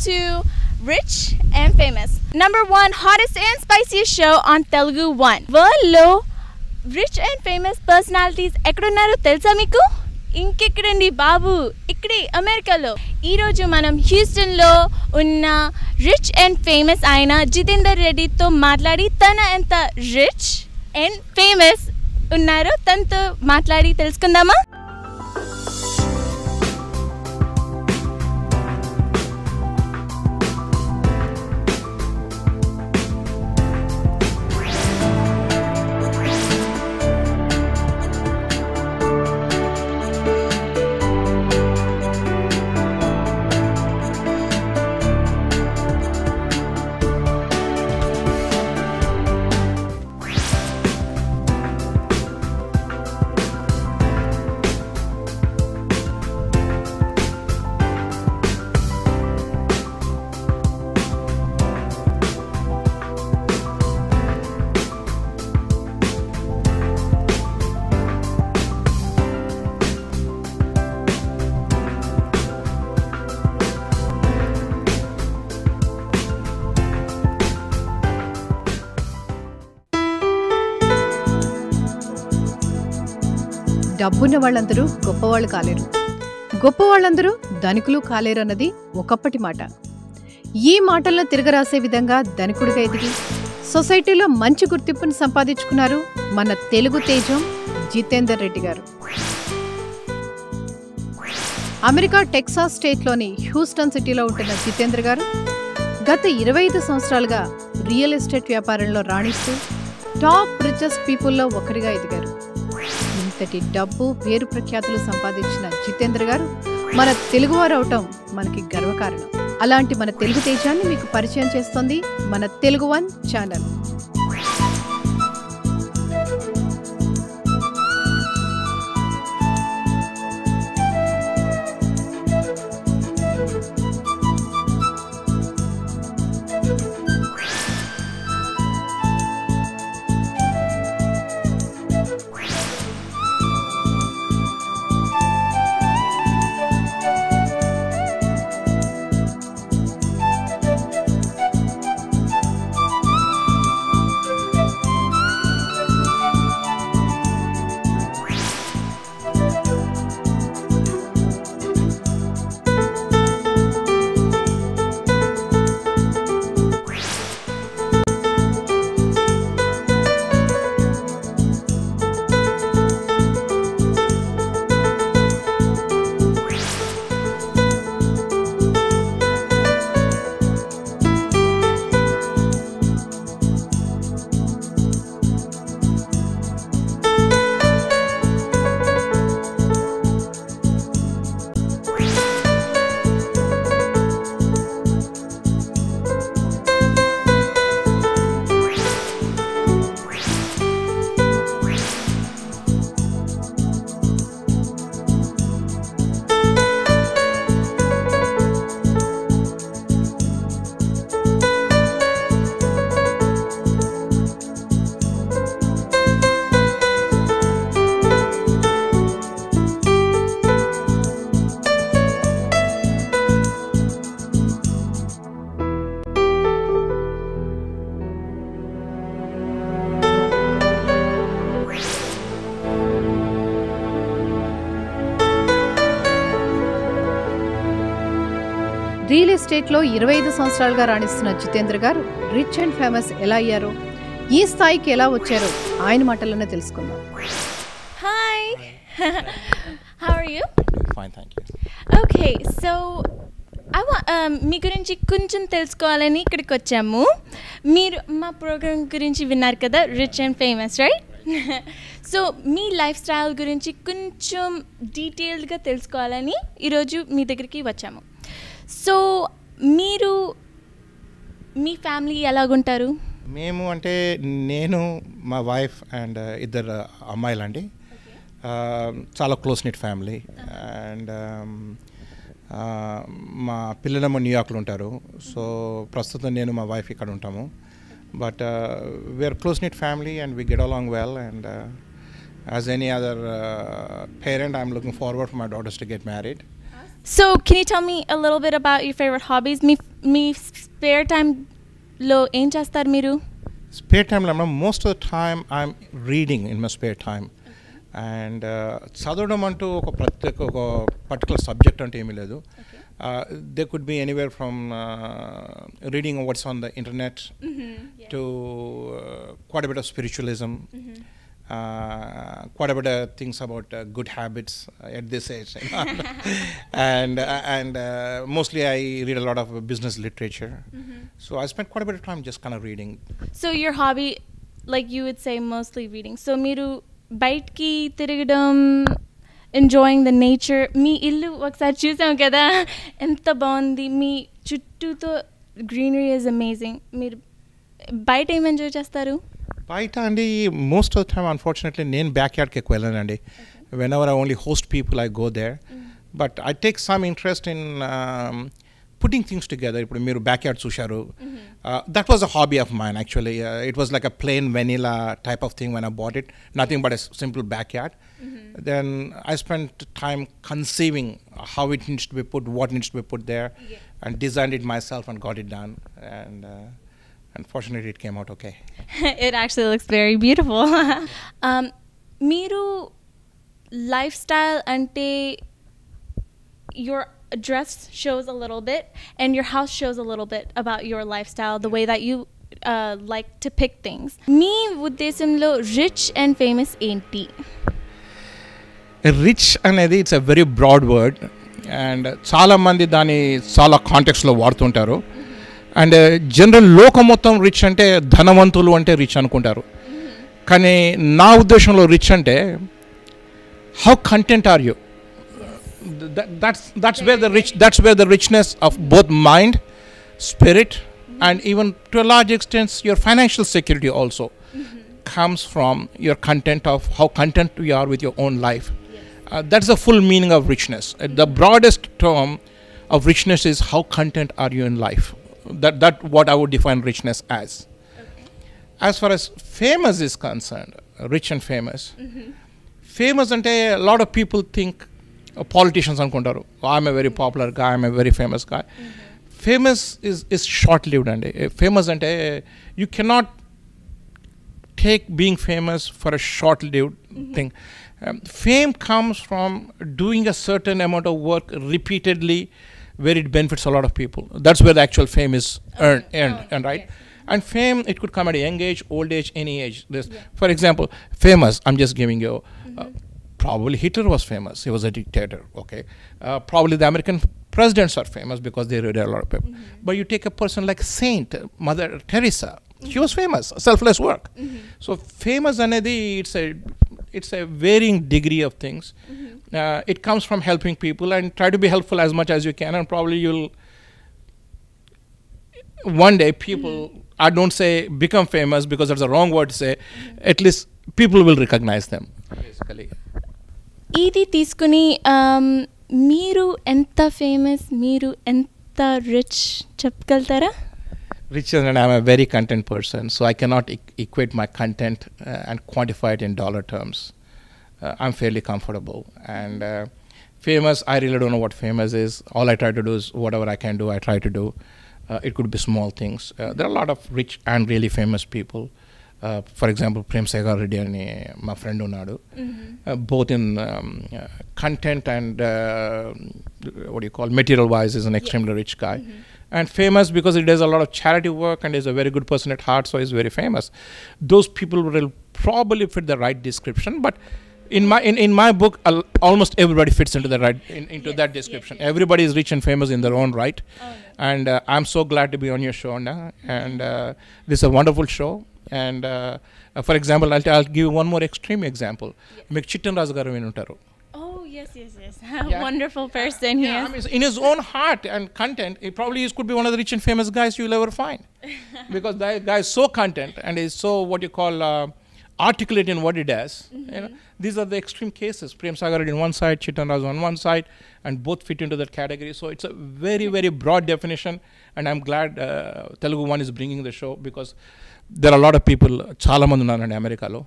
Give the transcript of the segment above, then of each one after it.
to Rich and Famous, #1 hottest and spiciest show on TeluguOne. World lo rich and famous personalities ekkunnaro telusa meeku? ఇంకెక్కడండి బాబు, ఇక్కడే అమెరికాలో. ఈరోజు మనం హ్యూస్టన్లో ఉన్న rich and famous అయిన జితేందర్ రెడ్డితో మాట్లాడి తన ఎంత రిచ్ అండ్ ఫేమస్ ఉన్నారో తనతో మాట్లాడి తెలుసుకుందామా? డబ్బున్న వాళ్ళందరూ గొప్పవాళ్ళు కాలేరు, గొప్పవాళ్ళందరూ ధనికులు కాలేరు అన్నది ఒకప్పటి మాట. ఈ మాటలను తిరగరాసే విధంగా ధనికుడిగా ఎదిగి సొసైటీలో మంచి గుర్తింపును సంపాదించుకున్నారు మన తెలుగు తేజం జితేందర్ రెడ్డి గారు. అమెరికా టెక్సాస్ స్టేట్లోని హ్యూస్టన్ సిటీలో ఉంటున్న జితేందర్ గారు గత 25 సంవత్సరాలుగా రియల్ ఎస్టేట్ వ్యాపారంలో రాణిస్తూ టాప్ రిచెస్ట్ పీపుల్లో ఒకరిగా ఎదిగారు. ఇంతటి డబ్బు పేరు ప్రఖ్యాతులు సంపాదించిన జితేందర్ గారు మన తెలుగువారు అవటం మనకి గర్వకారణం. అలాంటి మన తెలుగు తేజాన్ని మీకు పరిచయం చేస్తోంది మన TeluguOne ఛానల్. రియల్ ఎస్టేట్లో 25 సంవత్సరాలుగా రాణిస్తున్న జితేందర్ గారు రిచ్ అండ్ ఫేమస్ ఎలా అయ్యారో, ఈ స్థాయికి ఎలా వచ్చారో ఆయన మాటల్లోనే తెలుసుకుందాం. Hi, how are you? Fine, thank you. Okay, so మీ గురించి కొంచెం తెలుసుకోవాలని ఇక్కడికి వచ్చాము. మీరు మా ప్రోగ్రామ్ గురించి విన్నారు కదా, rich and famous, right? So me life style గురించి కొంచెం డీటెయిల్డ్గా తెలుసుకోవాలని ఈరోజు మీ దగ్గరికి వచ్చాము. సో మీరు మీ ఫ్యామిలీ ఎలాగుంటారు? మేము అంటే నేను, మా వైఫ్ అండ్ ఇద్దరు అమ్మాయిలండి. చాలా క్లోజ్ నిట్ ఫ్యామిలీ. అండ్ మా పిల్లలేమో న్యూయార్క్లో ఉంటారు. సో ప్రస్తుతం నేను మా వైఫ్ ఇక్కడ ఉంటాము. But we are close knit family and we get along well. And as any other parent I'm looking forward for my daughters to get married. So, can you tell me a little bit about your favorite hobbies? Me spare time lo ఏం చేస్తారు మీరు? Spare time, most of the time I'm reading in my spare time. And చదవడం అంటూ ఒక particular subject అంటే ఏమీ లేదు. There could be anywhere from reading what's on the internet to quite a bit of spiritualism, quite a bit of things about good habits at this age. And mostly I read a lot of business literature. So I spend quite a bit of time just kind of reading. So your hobby, like you would say, mostly reading. So మీరు బయటికి తిరగడం, enjoying the nature, మీ ఇల్లు ఒకసారి చూసాం కదా ఎంత బాగుంది, మీ చుట్టూతో గ్రీనరీ ఈజ్ అమేజింగ్. మీరు బయట ఏం ఎంజాయ్ చేస్తారు? బయట అండి most of the time unfortunately నేను బ్యాక్ యార్డ్కి ఎక్కువ వెళ్ళానండి. Whenever I only host people I go there, but I take some interest in putting things together. ఇప్పుడు మీరు బ్యాక్ యార్డ్ చూశారు, that was a hobby of mine actually. It was like a plain vanilla type of thing when I bought it, nothing but a simple backyard. Then I spent time conceiving how it needs to be put, what needs to be put there, and designed it myself and got it done. And unfortunately it came out okay. It actually looks very beautiful. మీరు lifestyle అంటే your dress shows a little bit and your house shows a little bit about your lifestyle, the way that you like to pick things. మీ ఉద్దేశంలో rich and famous ఏంటి? Rich అనేది it's a very broad word and చాలామంది దాన్ని చాలా కాంటెక్స్లో వాడుతుంటారు. And general లోకం మొత్తం రిచ్ అంటే ధనవంతులు అంటే రిచ్ అనుకుంటారు. కానీ నా ఉద్దేశంలో రిచ్ అంటే how content or you? That's where the richness of both mind, spirit, and even to a large extent your financial security also comes from your content of how content you are with your own life. That's the full meaning of richness. The broadest term of richness is how content are you in life. That what I would define richness as. As far as famous is concerned, rich and famous. Famous ante a lot of people think politicians అనుకుంటారు, I'm a very popular guy, I'm a very famous guy. Famous is short lived అండి. Famous అంటే you cannot take being famous for a short lived thing. Fame comes from doing a certain amount of work repeatedly where it benefits a lot of people. That's where the actual fame is earned, right? And fame, it could come at a young age, old age, any age. For example, famous, I'm just giving you probably Hitler was famous. He was a dictator, okay? Probably the American presidents are famous because they read a lot of people. But you take a person like Saint Mother Teresa. She was famous, selfless work. So famous anedi, it's a varying degree of things. It comes from helping people and try to be helpful as much as you can, and probably you'll one day people, I don't say become famous because that's the wrong word to say, at least people will recognize them basically. ఇది తీసుకుని మీరు ఎంత famous, మీరు ఎంత rich చెప్పగలుగుతారా? Rich, and I'm a very content person, so I cannot equate my content and quantify it in dollar terms. I'm fairly comfortable. And famous, I really don't know what famous is. All I try to do is whatever I can do, I try to do. It could be small things. There are a lot of rich and really famous people. For example, Jitender Reddy ani my friend unnadu. Both in content and what do you call, material wise is an extremely rich guy. And famous because he does a lot of charity work and is a very good person at heart, so he's very famous. Those people will probably fit the right description, but in my book almost everybody fits into the right into that description. Everybody is rich and famous in their own right. And I'm so glad to be on your show now, and this is a wonderful show. And for example, I'll give you one more extreme example. Meek Chitender Garu vinuntaru. Oh yes. Wonderful person he is. I mean, in his own heart and content, he probably could be one of the rich and famous guys you'll ever find. Because that guy is so content and is so what you call articulate in what he does. You know, these are the extreme cases. Jitender Reddy on one side, Chitender on one side, and both fit into that category. So it's a very, very broad definition, and I'm glad TeluguOne is bringing the show, because there are a lot of people, చాలా మంది ఉన్నారు America lo,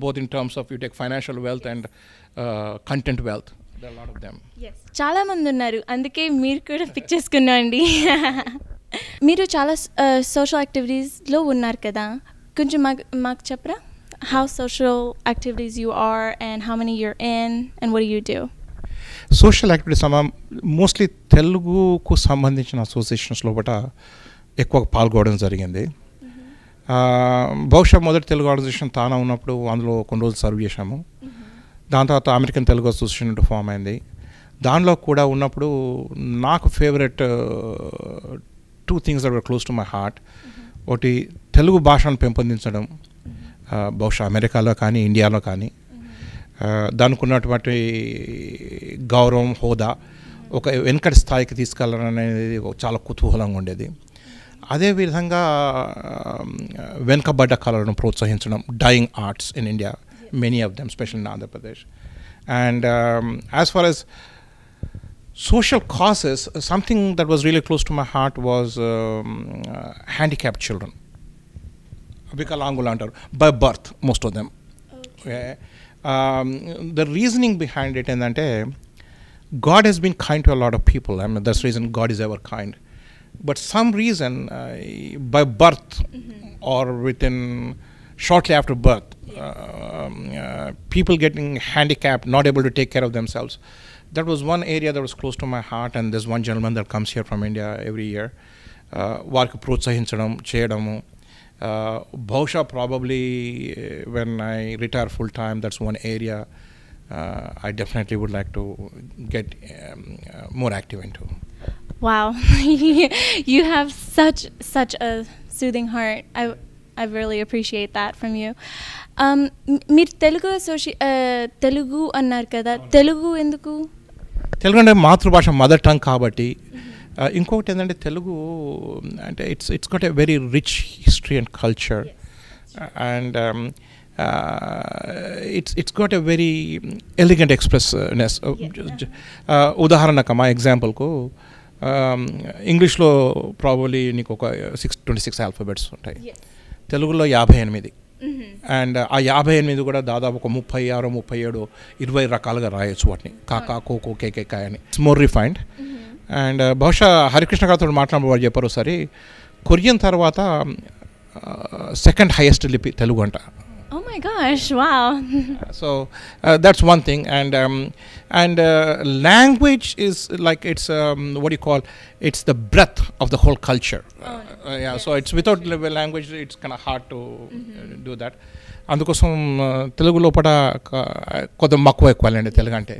both in terms of you take financial wealth and content wealth. there are a lot of them. చాలా మంది ఉన్నారు, అందుకే మీరు కూడా pick చేసుకున్నాండి. మీరు చాలా సోషల్ యాక్టివిటీస్లో ఉన్నారు కదా, కొంచెం మాకు చెప్పరా? How social activities you are and how many you're in and what do you do? Social activities mostly తెలుగుకు సంబంధించిన అసోసియేషన్స్ లోపల ఎక్కువ పాల్గొనడం జరిగింది. బహుశా మొదటి తెలుగు ఆర్గనైజేషన్ తానా ఉన్నప్పుడు అందులో కొన్ని రోజులు సర్వ్ చేశాము. దాని తర్వాత అమెరికన్ తెలుగు అసోసియేషన్ ఫామ్ అయింది. దానిలో కూడా ఉన్నప్పుడు నాకు favourite 2 things that were close to my heart. ఒకటి తెలుగు భాషను పెంపొందించడం, బహుశా అమెరికాలో కానీ ఇండియాలో కానీ దానికి ఉన్నటువంటి గౌరవం, హోదా ఒక వెనుకటి స్థాయికి తీసుకెళ్ళాలనేది చాలా కుతూహలంగా ఉండేది. అదేవిధంగా వెనుకబడ్డ కళలను ప్రోత్సహించడం, dying arts in India, many of them, special in Andhra Pradesh. And as far as social causes, something that was really close to my heart was handicapped children. Vikalangula antaru, by birth, most of them. Okay. The reasoning behind it endante, God has been kind to a lot of people. I mean, that's the reason God is ever kind. But some reason, by birth or within shortly after birth, people getting handicapped, not able to take care of themselves. That was one area that was close to my heart, and there's one gentleman that comes here from India every year. Varku protsahinchadam cheyadamu. Bhusha probably when I retire full time, that's one area I definitely would like to get more active into. Wow. You have such a soothing heart. I really appreciate that from you. మీరు తెలుగు అన్నారు కదా, తెలుగు ఎందుకు? తెలుగు అంటే మాతృభాష, mother tongue కాబట్టి. ఇంకొకటి ఏంటంటే తెలుగు అంటే it's got a very rich history and culture, and it's got a very elegant expressiveness. ఉదాహరణకు మా ఎగ్జాంపుల్కు ఇంగ్లీష్లో ప్రాబబ్లీ నీకు ఒక 26 ఆల్ఫాబెట్స్ ఉంటాయి, తెలుగులో 58. అండ్ ఆ 58 కూడా దాదాపు ఒక 36, 37, 20 రకాలుగా రాయొచ్చు వాటిని. కాకా, కోకో, కేకే అని. It's more refined. అండ్ బహుశా హరికృష్ణ గారితో మాట్లాడబడి చెప్పారు సరే, కొరియన్ తర్వాత సెకండ్ హైయెస్ట్ లిపి తెలుగు అంట. Oh my gosh, wow. So that's one thing. And language is like, it's what do you call, it's the breadth of the whole culture. Yeah, so it's without language it's kind of hard to do that. అందుకోసం తెలుగు లోపల కొంత మక్కువ ఎక్కువాలండి తెలుగు అంటే.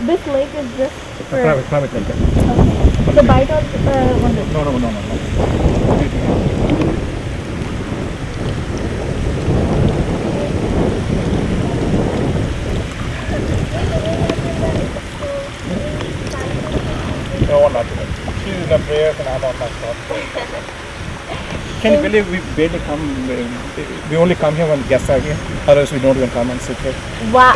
this lake is just for Private lake. okay. The bite of one. No. No, not today. She's in the prayers and I'm on my spot. Can you believe we barely come? We only come here when guests are here. Otherwise, we don't even come and sit here. Wow.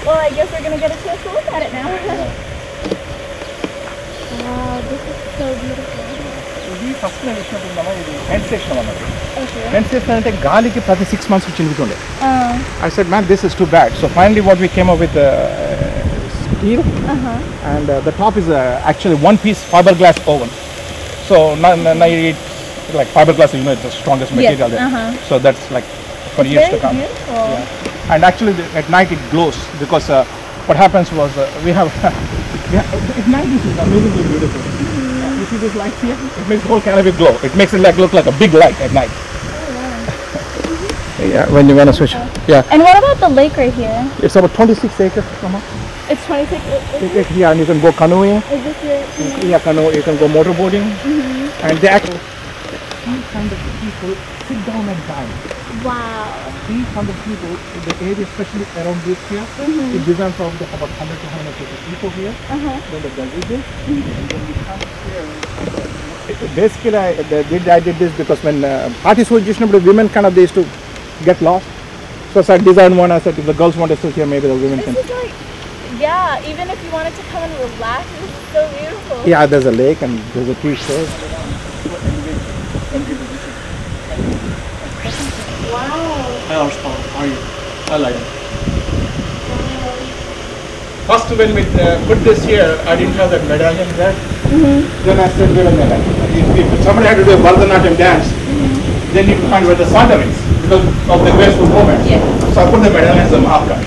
Well, I guess we're gonna get a chance to look at it now. Wow, this is so beautiful. We first time tent station. Okay. Tent station ante gali ki prati 6 months chingutunde. I said, man, this is too bad. So finally, what we came up with steel, and the top is actually one-piece fiberglass oven. So now it's like fiberglass, you know, it's the strongest material there. So that's like for years to come. Beautiful. Yeah. And actually, at night it glows because what happens was we have at night this is amazingly beautiful. You see this light here? It makes the whole canopy glow. It makes it like look like a big light at night. Yeah, when you want to switch. Yeah. And what about the lake right here? It's about 26 acres somehow. It's 26 acres. Yeah, and you can go canoeing. Is this your? Yeah, canoe. You can go motorboating. And they actually, these kind of people sit down and dine. Wow. These kind of people, the area, especially around this here, it depends on about 100 to 150 people here. Then the villages, and then we come here. Basically, I did this because when parties were just women kind of they used to get lost. So I designed one. I said if the girls want to sit here, maybe the women This can. is like, yeah, even if you wanted to come and relax, this is so beautiful. Yeah, there's a lake and there's a tree shade. Wow. I like it. First when we put this here, I didn't have that medallion there. Then I said, wait a minute, if somebody had to do a Bharatanatyam dance, they need to find where the sandal is because of the graceful movement. Yeah. So I put the medallion as a marker.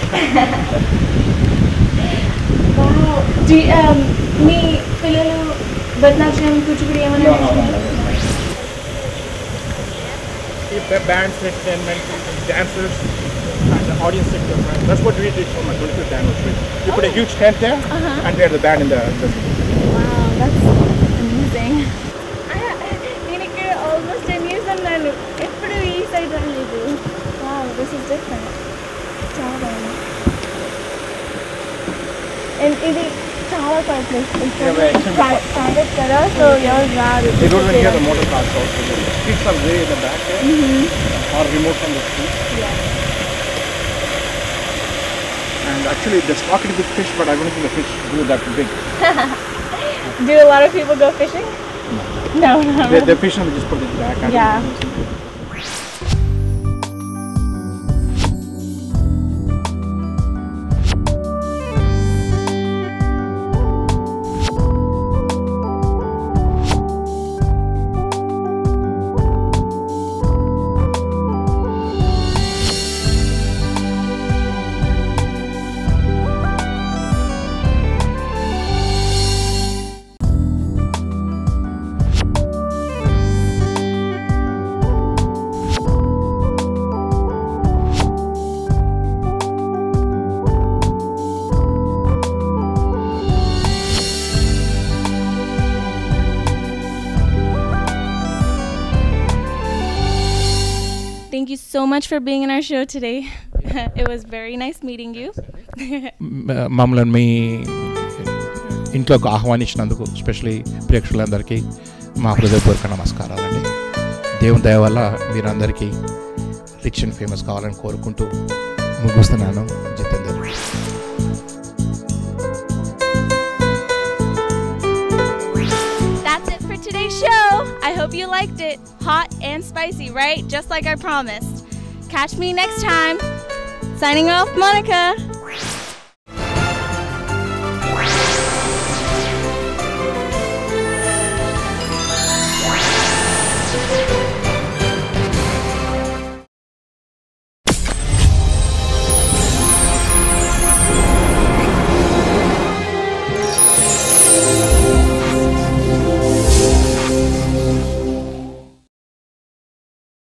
Wow. Do you, me పిల్లలు భరతనాట్యం కూచిపూడి ఏమైనా If the bands, entertainment, dancers, and the audience sector, that's what we did for my 25th anniversary. We put a huge tent there, and we had the band in the. Wow, that's amazing. నేను ఇక్కడ almost 10 years ఉన్నాను ఎప్పుడు ఈ side రాలేదు. Wow, this is different. చాలా బాగుంది. And ఇది చాలా ప్రైస్ private కదా, so ఎవరు రారు. They don't even hear the motor cars also. The streets are way in the back there, or remote from the street. Yeah. And actually, there's pocket big fish, but I don't think the fish grew that big. Do a lot of people go fishing? No. They fish and they just put it back. Yeah. Thank you so much for being in our show today. It was very nice meeting you. మమ్మల్ని మీ ఇంట్లోకి ఆహ్వానించినందుకు especially ప్రేక్షకులందరికీ మా హృదయపూర్వక నమస్కారాలండి. దేవుని దయ వల్ల మీరందరికీ రిచ్ అండ్ ఫేమస్ కావాలని కోరుకుంటూ ముగిస్తున్నాను. Jitender. That's it for today's show. I hope you liked it. Hot and spicy, right? Just like I promised. Catch me next time. Signing off, Monica.